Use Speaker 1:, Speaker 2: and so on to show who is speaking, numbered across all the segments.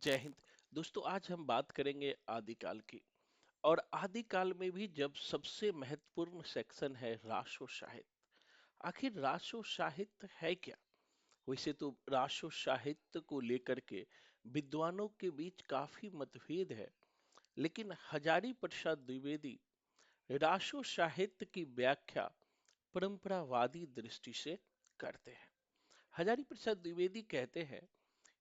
Speaker 1: जय हिंद। दोस्तों, आज हम बात करेंगे आदिकाल की। और आदिकाल में भी जब सबसे महत्वपूर्ण सेक्शन है रासो साहित्य। आखिर रासो साहित्य है क्या? वैसे तो रासो साहित्य को लेकर के विद्वानों के बीच काफी मतभेद है, लेकिन हजारी प्रसाद द्विवेदी रासो साहित्य की व्याख्या परंपरावादी दृष्टि से करते हैं। हजारी प्रसाद द्विवेदी कहते हैं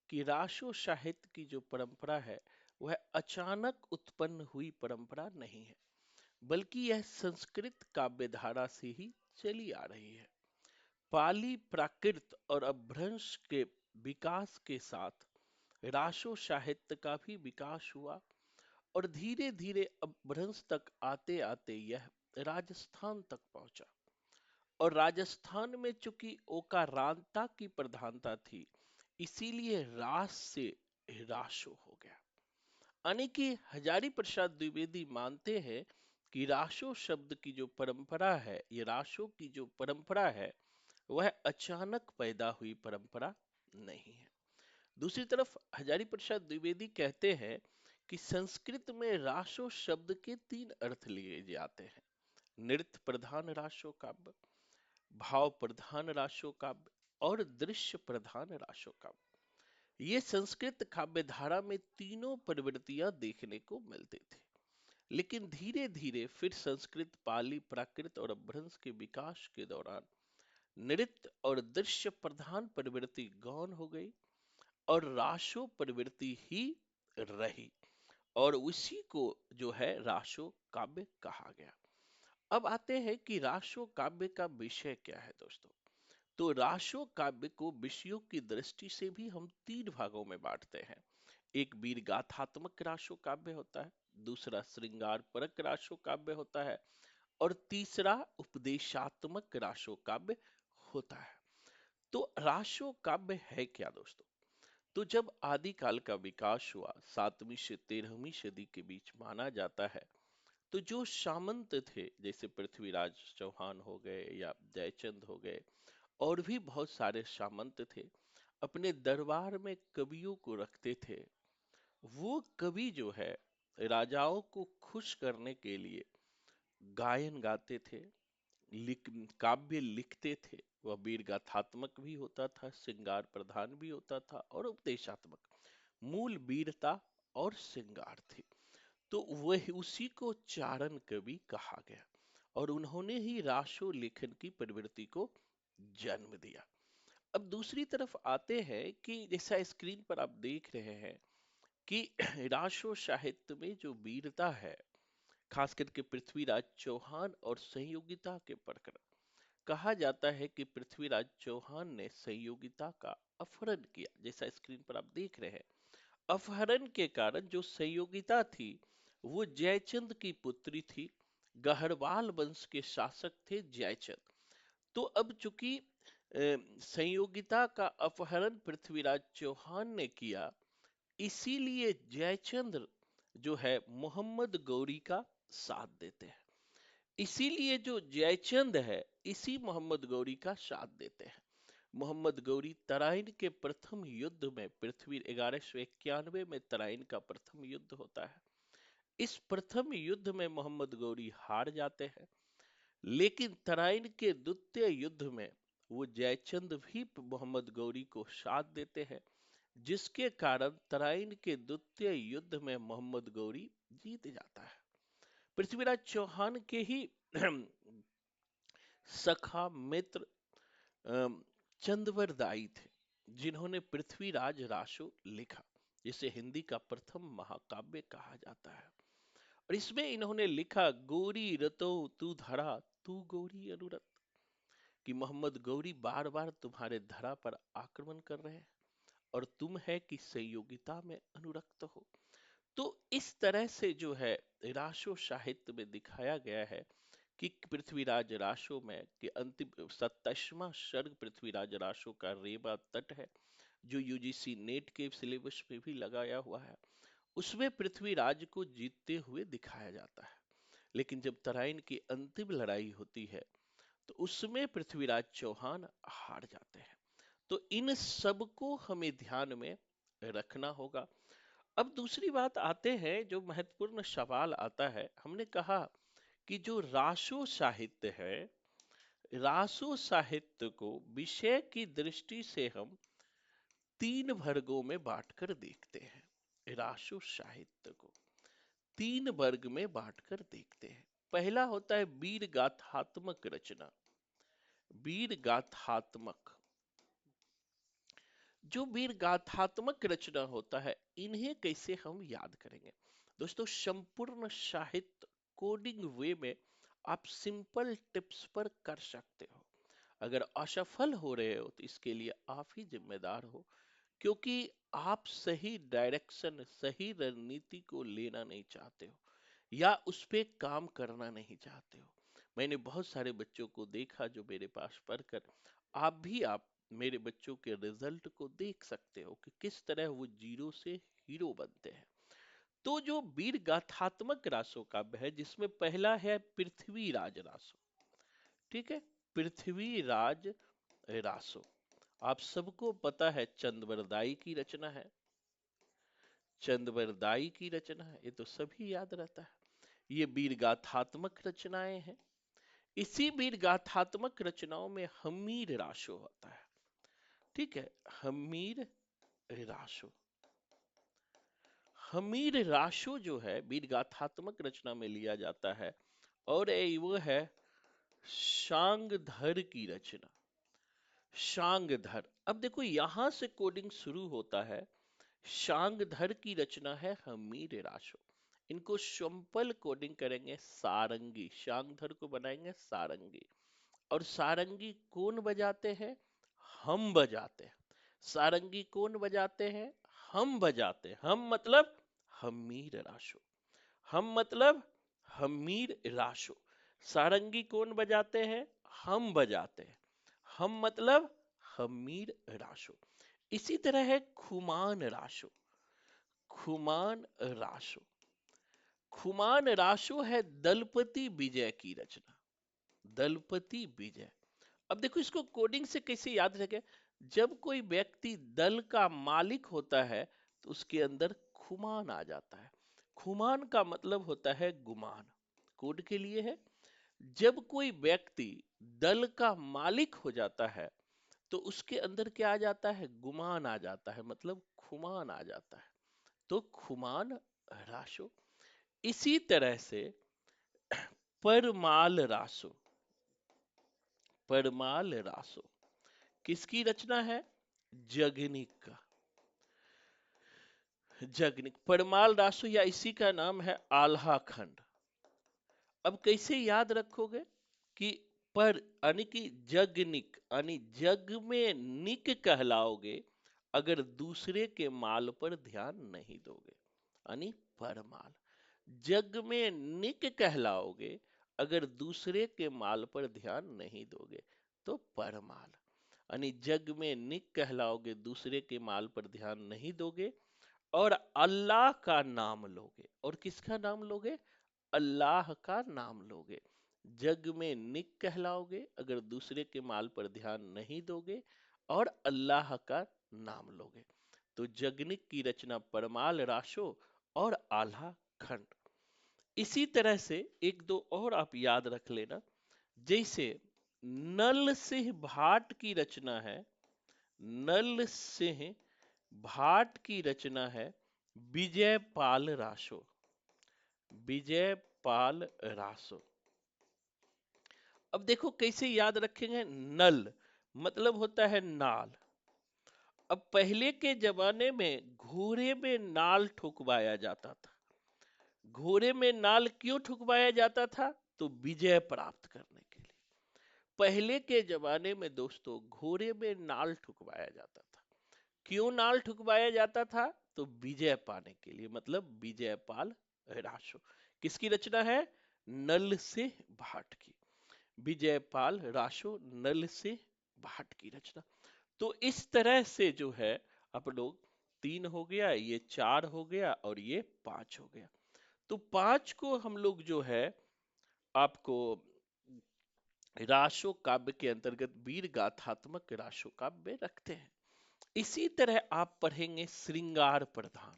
Speaker 1: कि रासो साहित्य की जो परंपरा है वह अचानक उत्पन्न हुई परंपरा नहीं है, बल्कि यह संस्कृत काव्य धारा से ही चली आ रही है। पाली प्राकृत और अपभ्रंश के विकास के साथ रासो साहित्य का भी विकास हुआ और धीरे धीरे अपभ्रंश तक आते आते यह राजस्थान तक पहुंचा। और राजस्थान में चूंकि ओकारांता की प्रधानता थी, इसीलिए रास से रासो हो गया। यानी कि हजारी प्रसाद द्विवेदी मानते हैं कि रासो शब्द की जो परंपरा है, ये रासो की जो परंपरा है, वह अचानक पैदा हुई परंपरा नहीं है। दूसरी तरफ हजारी प्रसाद द्विवेदी कहते हैं कि संस्कृत में रासो शब्द के तीन अर्थ लिए जाते हैं: नृत्य प्रधान रासो काव्य, भाव प्रधान रासो काव्य और दृश्य प्रधान रासो काव्य। ये संस्कृत काव्य धारा में तीनों प्रवृत्तियां देखने को मिलती थी। लेकिन धीरे धीरे फिर संस्कृत, पाली, प्राकृत और अपभ्रंश के विकास के दौरान नृत्य और दृश्य प्रधान प्रवृत्ति गौण हो गई और रासो प्रवृत्ति ही रही, और उसी को जो है रासो काव्य कहा गया। अब आते हैं कि रासो काव्य का विषय क्या है दोस्तों। तो रासो काव्य को विषयों की दृष्टि से भी हम तीन भागों में बांटते हैं। एक वीर गाथात्मक रासो काव्य होता है, दूसरा श्रृंगार परक रासो काव्य होता है और तीसरा उपदेशात्मक रासो काव्य होता है। तो रासो काव्य है क्या दोस्तों? तो जब आदिकाल का विकास हुआ 7वीं से 13वीं सदी के बीच माना जाता है, तो जो सामंत थे, जैसे पृथ्वीराज चौहान हो गए या जयचंद हो गए, और भी बहुत सारे सामंत थे, अपने दरबार में कवियों को रखते थे। वो कवि जो है राजाओं को खुश करने के लिए गायन गाते थे, लिख काव्य लिखते थे। वह वीर गाथात्मक भी होता था, श्रृंगार प्रधान भी होता था और उपदेशात्मक। मूल वीरता और श्रृंगार थी। तो वह उसी को चारण कवि कहा गया और उन्होंने ही रासो लेखन की प्रवृत्ति को जन्म दिया। अब दूसरी तरफ आते हैं कि जैसा स्क्रीन पर आप देख रहे हैं कि रासो साहित्य में जो वीरता है, खास करके पृथ्वीराज चौहान और संयोगिता के प्रकरण, कहा जाता है कि पृथ्वीराज चौहान ने संयोगिता का अपहरण किया। जैसा स्क्रीन पर आप देख रहे हैं, अपहरण के कारण जो संयोगिता थी वो जयचंद की पुत्री थी। गहरवाल वंश के शासक थे जयचंद। तो अब चूंकि संयोगिता का अपहरण पृथ्वीराज चौहान ने किया, इसीलिए जयचंद्र जो है मोहम्मद गौरी का साथ देते हैं। इसीलिए जो जयचंद है, इसी मोहम्मद गौरी का साथ देते हैं। मोहम्मद गौरी तराइन के प्रथम युद्ध में, पृथ्वी 1191 में तराइन का प्रथम युद्ध होता है। इस प्रथम युद्ध में मोहम्मद गौरी हार जाते हैं, लेकिन तराइन के द्वितीय युद्ध में वो जयचंद भी मोहम्मद गौरी को साथ देते हैं, जिसके कारण तराइन के द्वितीय युद्ध में मोहम्मद गौरी जीत जाता है। पृथ्वीराज चौहान के ही सखा मित्र अम, चंदवरदाई थे, जिन्होंने पृथ्वीराज रासो लिखा, जिसे हिंदी का प्रथम महाकाव्य कहा जाता है। और इसमें इन्होंने लिखा, गोरी रतो तू धरा, तू गोरी अनुरत, कि मोहम्मद गौरी बार बार तुम्हारे धरा पर आक्रमण कर रहे हैं और तुम है कि संयोगिता में अनुरक्त हो। तो इस तरह से जो है रासो साहित्य में दिखाया गया है कि पृथ्वीराज रासो में के अंतिम 27वां सर्ग पृथ्वीराज रासो का रेवा तट है, जो यूजीसी नेट के सिलेबस में भी लगाया हुआ है। उसमें पृथ्वीराज को जीतते हुए दिखाया जाता है। लेकिन जब तराइन की अंतिम लड़ाई होती है, तो उसमें पृथ्वीराज चौहान हार जाते हैं। तो इन सब को हमें ध्यान में रखना होगा। अब दूसरी बात आते हैं, जो महत्वपूर्ण सवाल आता है, हमने कहा कि जो रासो साहित्य है, रासो साहित्य को विषय की दृष्टि से हम तीन वर्गों में बांटकर देखते हैं। रासो साहित्य को तीन वर्ग में बांटकर देखते हैं। पहला होता है वीर गाथात्मक रचना। वीर गाथात्मक, जो वीर गाथात्मक रचना होता है, इन्हें कैसे हम याद करेंगे? दोस्तों, संपूर्ण साहित्य कोडिंग वे में आप सिंपल टिप्स पर कर सकते हो। अगर असफल हो रहे हो तो इसके लिए आप ही जिम्मेदार हो, क्योंकि आप सही डायरेक्शन, सही रणनीति को लेना नहीं चाहते हो, या उस पे काम करना नहीं चाहते हो। मैंने बहुत सारे बच्चों को देखा जो मेरे पास पढ़कर, आप मेरे बच्चों के रिजल्ट को देख सकते हो कि किस तरह वो जीरो से हीरो बनते हैं। तो जो वीर गाथात्मक रासो काव्य है, जिसमें पहला है पृथ्वीराज रासो। ठीक है, पृथ्वीराज रासो आप सबको पता है चंद्रबरदाई की रचना है। चंद्रबरदाई की रचना है, ये तो सभी याद रहता है। ये वीर गाथात्मक रचनाएं हैं। इसी वीर गाथात्मक रचनाओं में हमीर रासो होता है। ठीक है, हमीर रासो। हमीर रासो जो है वीर गाथात्मक रचना में लिया जाता है, और वो है शांगधर की रचना। शांगधर, अब देखो यहां से कोडिंग शुरू होता है। शांगधर की रचना है हमीर रासो। इनको सिंपल कोडिंग करेंगे सारंगी, शांगधर को बनाएंगे सारंगी। और सारंगी कौन बजाते हैं? हम बजाते हैं। सारंगी कौन बजाते हैं? हम बजाते हैं। हम मतलब हमीर रासो। हम मतलब हमीर रासो। सारंगी कौन बजाते हैं? हम बजाते हैं। हम मतलब हमीर रासो। इसी तरह है खुमान रासो। खुमान रासो। खुमान रासो है दलपति विजय की रचना। दलपति विजय। अब देखो इसको कोडिंग से कैसे याद रखें। जब कोई व्यक्ति दल का मालिक होता है तो उसके अंदर खुमान आ जाता है। खुमान का मतलब होता है गुमान। कोड के लिए है, जब कोई व्यक्ति दल का मालिक हो जाता है तो उसके अंदर क्या आ जाता है? गुमान आ जाता है, मतलब खुमान आ जाता है। तो खुमान रासो। इसी तरह से परमाल रासो। परमाल रासो किसकी रचना है? जगनिक का। जगनिक, परमाल रासो, या इसी का नाम है आल्हा खंड। अब कैसे याद रखोगे कि पर यानी कि जगनिक यानी जग में निक कहलाओगे अगर दूसरे के माल पर ध्यान नहीं दोगे। यानी परमाल, जग में निक कहलाओगे अगर दूसरे के माल पर ध्यान नहीं दोगे, तो परमाल। यानी जग में निक कहलाओगे, दूसरे के माल पर ध्यान नहीं दोगे, और अल्लाह का नाम लोगे। और किसका नाम लोगे? अल्लाह का नाम लोगे। जग में निक कहलाओगे अगर दूसरे के माल पर ध्यान नहीं दोगे, और अल्लाह का नाम लोगे। तो जगनिक की रचना परमाल रासो और आल्हा खंड। इसी तरह से एक दो और आप याद रख लेना, जैसे नल सिंह भाट की रचना है। नल सिंह भाट की रचना है विजयपाल रासो। विजयपाल रासो। अब देखो कैसे याद रखेंगे। नल मतलब होता है नाल। अब पहले के जमाने में घोड़े में नाल ठुकवाया जाता था। घोड़े में नाल क्यों ठुकवाया जाता था? तो विजय प्राप्त करने के लिए। पहले के जमाने में दोस्तों घोड़े में नाल ठुकवाया जाता था। क्यों नाल ठुकवाया जाता था? तो विजय पाने के लिए, मतलब विजयपाल रासो। किसकी रचना है? नल से भाट की। विजयपाल रासो, नल से भाट की रचना। तो इस तरह से जो है आप लोग, तीन हो गया, ये चार हो गया, और ये पांच हो गया। तो पांच को हम लोग जो है आपको रासो काव्य के अंतर्गत वीर गाथात्मक रासो काव्य रखते हैं। इसी तरह आप पढ़ेंगे श्रृंगार प्रधान।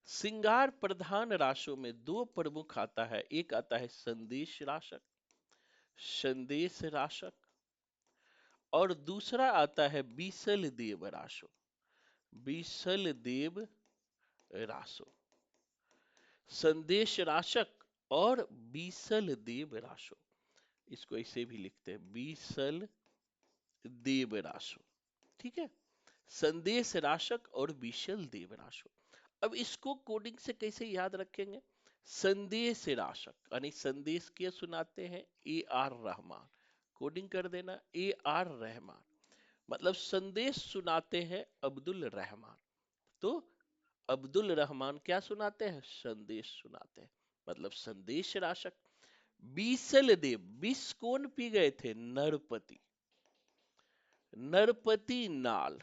Speaker 1: श्रृंगार प्रधान राशों में दो प्रमुख आता है, एक आता है संदेश राशक, संदेश राशक, और दूसरा आता है बीसल देव राशो, बीसल देव राशो। संदेश राशक और बीसल देव राशो, इसको ऐसे भी लिखते हैं बीसल देव राशो। ठीक है, संदेश राशक और बीसल देव राशो। अब इसको कोडिंग से कैसे याद रखेंगे? संदेश राशक यानी संदेश के सुनाते हैं ए आर रहमान, कोडिंग कर देना ए आर रहमान, मतलब संदेश सुनाते हैं अब्दुल रहमान। तो अब्दुल रहमान क्या सुनाते हैं? संदेश सुनाते हैं, मतलब संदेश राशक। बीसल देव, विष कौन पी गए थे? नरपति, नरपति नाल।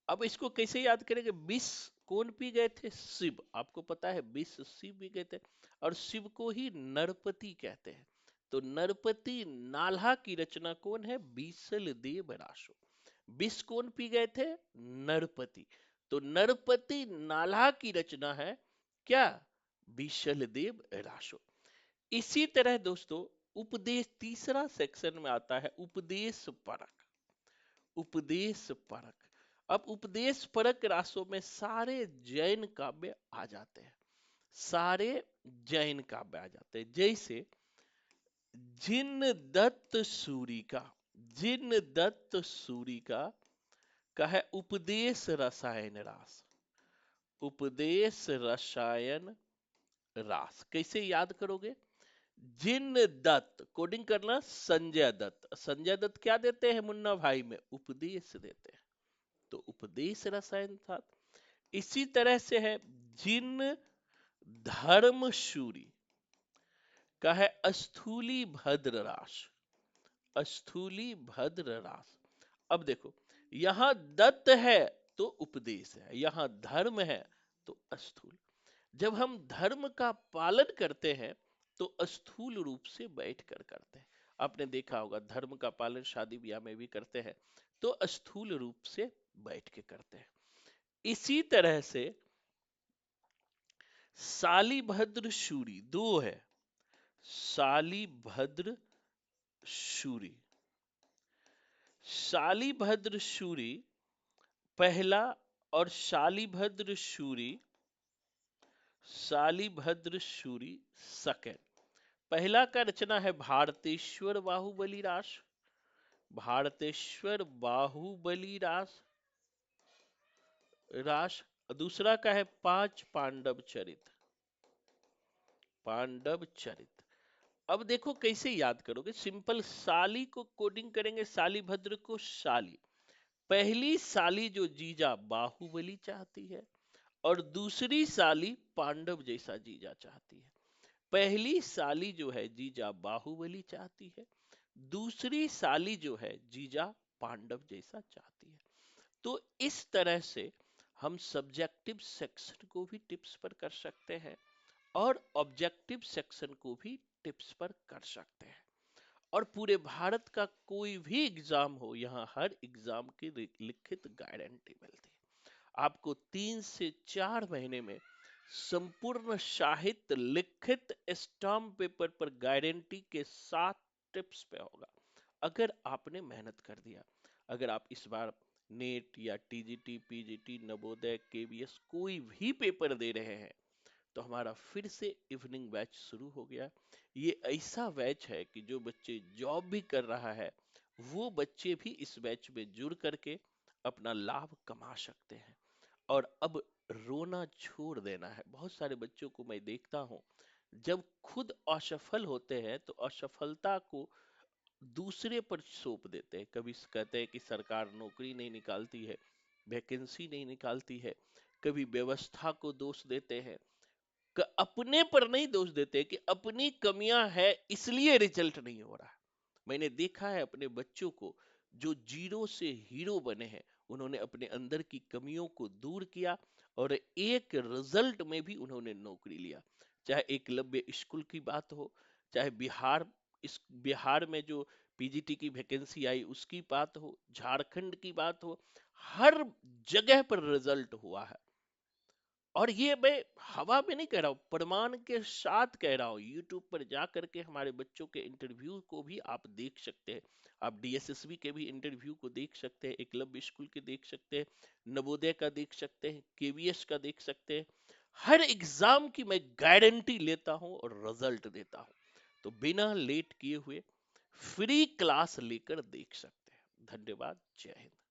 Speaker 1: अब इसको कैसे याद करेंगे? विष कौन पी गए थे? शिव। आपको पता है विष शिव पी गए थे, और शिव को ही नरपति कहते हैं। तो नरपति नाल्हा की रचना कौन है? बीसल देव रासो। विष कौन पी गए थे? नरपति। तो नरपति नाल्हा की रचना है क्या? बीसल देव रासो। इसी तरह दोस्तों, उपदेश तीसरा सेक्शन में आता है उपदेश परक, उपदेश परक। अब उपदेश परक रासों में सारे जैन काव्य आ जाते हैं, सारे जैन काव्य आ जाते हैं। जैसे जिन दत्त सूरी का, जिन दत्त सूरी का है उपदेश रसायन रास, उपदेश रसायन रास। कैसे याद करोगे? जिन दत्त, कोडिंग करना संजय दत्त, संजय दत्त क्या देते हैं मुन्ना भाई में? उपदेश देते हैं, तो उपदेश रसायन था। इसी तरह से है जिन धर्मशूरी का है स्थूली भद्र रास, स्थूली भद्र रास। अब देखो, यहां दत्त है तो उपदेश है, यहां धर्म है तो स्थूल। जब हम धर्म का पालन करते हैं तो स्थूल रूप से बैठ कर करते हैं। आपने देखा होगा धर्म का पालन शादी ब्याह में भी करते हैं, तो स्थूल रूप से बैठ के करते हैं। इसी तरह से शालीभद्र शूरी, दो है, शालीभद्र शूरी, शालीभद्र शूरी पहला, और शालीभद्र शूरी, शालीभद्र शूरी सेकंड। पहला का रचना है भारतेश्वर बाहुबली रास, भारतेश्वर बाहुबली रास रास। दूसरा का है पांच पांडव चरित, पांडव चरित। अब देखो कैसे याद करोगे? सिंपल, साली को कोडिंग करेंगे, शालीभद्र को साली। पहली साली जो जीजा बाहुबली चाहती है, और दूसरी साली पांडव जैसा जीजा चाहती है। पहली साली जो है जीजा बाहुबली चाहती है, दूसरी साली जो है जीजा पांडव जैसा चाहती है। तो इस तरह से हम सब्जेक्टिव सेक्शन को भी टिप्स पर कर सकते हैं, और ऑब्जेक्टिव सेक्शन को भी टिप्स पर कर सकते हैं। और पूरे भारत का कोई भी एग्जाम हो, यहाँ हर एग्जाम की लिखित गारंटी मिलती है। आपको 3 से 4 महीने में संपूर्ण साहित्य लिखित स्टाम्प पेपर पर गारंटी के साथ टिप्स पे होगा, अगर आपने मेहनत कर दिया। अगर आप इस बार नेट या टीजीटी, पीजीटी, नवोदय, केवीएस कोई भी पेपर दे रहे हैं, तो हमारा फिर से इवनिंग बैच शुरू हो गया। ये ऐसा बैच है कि जो बच्चे जॉब भी कर रहा है, वो बच्चे भी इस बैच में जुड़ करके अपना लाभ कमा सकते हैं। और अब रोना छोड़ देना है। बहुत सारे बच्चों को मैं देखता हूं, जब खुद असफल होते हैं तो असफलता को दूसरे पर सौंप देते हैं। कभी कहते हैं कि सरकार नौकरी नहीं निकालती है, वैकेंसी नहीं निकालती है, कभी व्यवस्था को दोष देते हैं, अपने पर नहीं दोष देते कि अपनी कमियां है इसलिए रिजल्ट नहीं हो रहा। मैंने देखा है अपने बच्चों को, जो जीरो से हीरो बने हैं, उन्होंने अपने अंदर की कमियों को दूर किया, और एक रिजल्ट में भी उन्होंने नौकरी लिया। चाहे एकलव्य स्कूल की बात हो, चाहे बिहार, इस बिहार में जो पीजीटी की वैकेंसी आई उसकी बात हो, झारखंड की बात हो, हर जगह पर रिजल्ट हुआ है। और ये मैं हवा में नहीं कह रहा हूँ, प्रमाण के साथ कह रहा हूँ। यूट्यूब पर जा करके हमारे बच्चों के इंटरव्यू को भी आप देख सकते हैं। आप डीएसएसबी के भी इंटरव्यू को देख सकते हैं, एकलव्य स्कूल के देख सकते हैं, नवोदय का देख सकते हैं, केवीएस का देख सकते हैं। हर एग्जाम की मैं गारंटी लेता हूँ और रिजल्ट देता हूँ। तो बिना लेट किए हुए फ्री क्लास लेकर देख सकते हैं। धन्यवाद। जय हिंद।